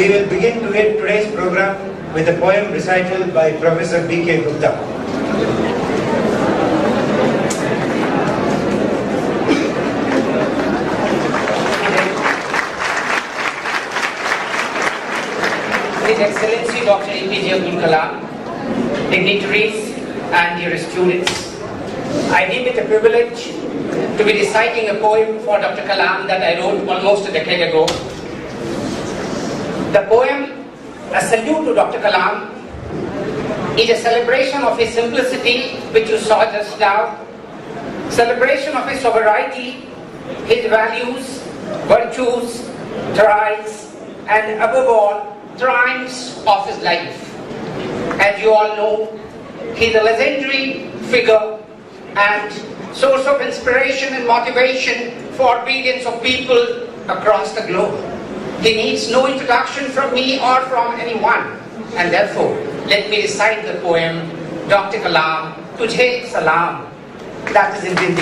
We will begin today's program with a poem recital by Professor B.K. Gupta. His Excellency Dr. APJ Abdul Kalam, dignitaries and dear students, I deem it a privilege to be reciting a poem for Dr. Kalam that I wrote almost a decade ago. The poem, A Salute to Dr. Kalam, is a celebration of his simplicity, which you saw just now, celebration of his sobriety, his values, virtues, trials, and above all, triumphs of his life. As you all know, he is a legendary figure and source of inspiration and motivation for billions of people across the globe. He needs no introduction from me or from anyone, and therefore, let me recite the poem, Dr. Kalam, Tujhe Salam, that is in Hindi.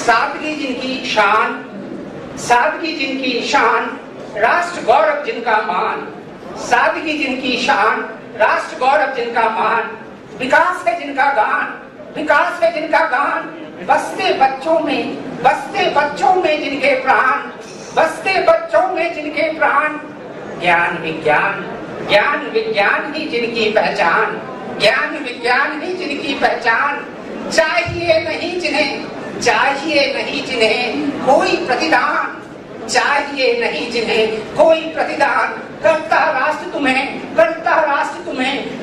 सादगी जिनकी शान, सादगी जिनकी शान, राष्ट्र गौरव जिनका मान, सादगी जिनकी शान, राष्ट्र गौरव जिनका मान, विकास है जिनका गान, विकास है जिनका गान, बसते बच्चों में जिनके प्राण, बसते बच्चों में जिनके प्राण, ज्ञान विज्ञान, ज्ञान विज्ञान ही जिनकी पहचान, ज्ञान विज्ञान ही जिनकी पहचान, चाहिए नहीं जिन्हें कोई प्रतिदान, चाहिए नहीं जिन्हें कोई प्रतिदान, करता राष्ट्र तुम्हें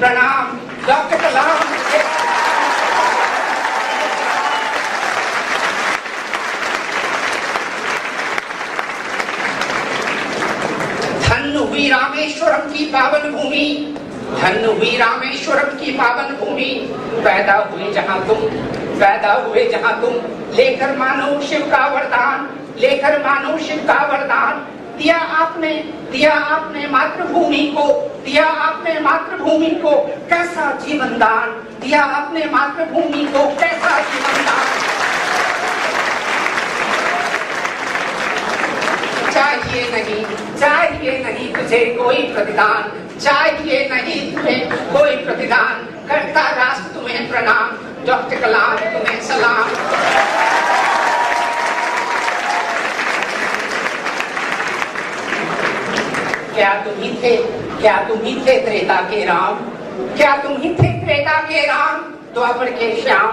प्रणाम, डॉक्टर कलाम। धन्य हुई रामेश्वरम की पावन भूमि, धन्य हुई रामेश्वरम की पावन भूमि, पैदा हुए जहाँ तुम, लेकर मानो शिव का वरदान, लेकर मानो शिव का वरदान, दिया आपने मातृभूमि को, दिया आपने मातृभूमि को कैसा जीवन दान, दिया आपने मातृभूमि को कैसा जीवन दान। चाहिए नहीं तुझे कोई प्रतिदान, चाहिए नहीं तुम्हें कोई प्रतिदान, करता राष्ट्र तुम्हें प्रणाम, डॉक्टर कलाम तुम्हें सलाम। क्या तुम ही थे त्रेता के राम, क्या तुम ही थे त्रेता के राम, द्वापर के श्याम,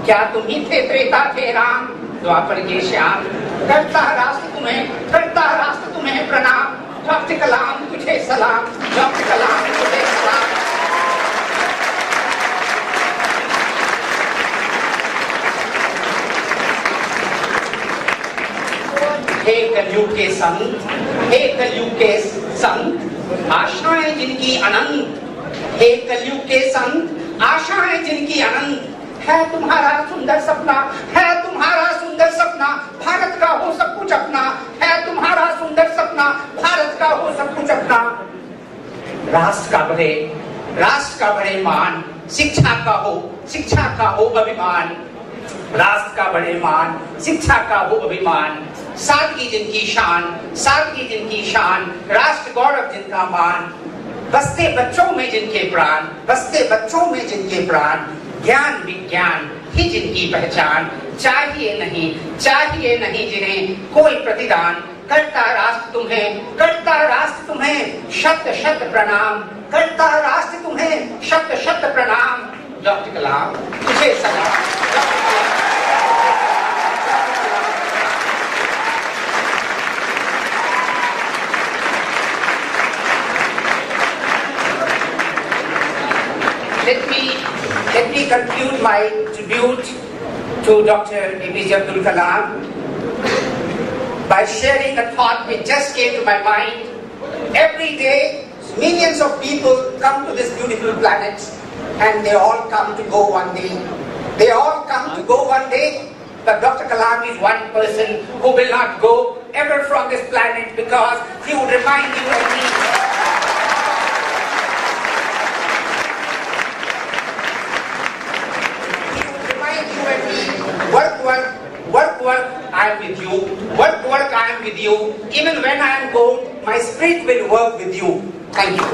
क्या तुम ही थे त्रेता के राम, द्वापर के श्याम, करता राष्ट्र तुम्हें प्रणाम, डॉक्टर कलाम तुझे सलाम, डॉक्टर कलाम तुझे सलाम। हे कलयुग के संत, आशाएं जिनकी अनंत, हे कलयुग के संत, आशाएं जिनकी अनंत, है तुम्हारा सुंदर सपना, है तुम्हारा सुंदर सपना, भारत का हो सब कुछ अपना, है तुम्हारा सुंदर सपना, भारत का हो सब कुछ अपना। राष्ट्र का बढ़े मान, शिक्षा का हो अभिमान, राष्ट्र का बढ़े मान, शिक्षा का हो अभिमान, सादगी जिनकी शान, राष्ट्र गौरव जिनका मान, बसते बच्चों में जिनके प्राण, ज्ञान विज्ञान ही जिनकी पहचान, चाहिए नहीं जिन्हें कोई प्रतिदान, करता राष्ट्र तुम्हें शत प्रणाम, करता राष्ट्र तुम्हें शत प्रणाम, डॉक्टर कलाम तुझे सलाम। Let me conclude my tribute to Dr. APJ Abdul Kalam by sharing a thought which just came to my mind. Every day, millions of people come to this beautiful planet, and they all come to go one day. But Dr. Kalam is one person who will not go ever from this planet, because he would remind you and me. Work work, I am with you. What work, I am with you. Even when I am gone, my spirit will work with you. Thank you.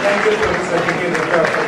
Thank you, Professor K.K.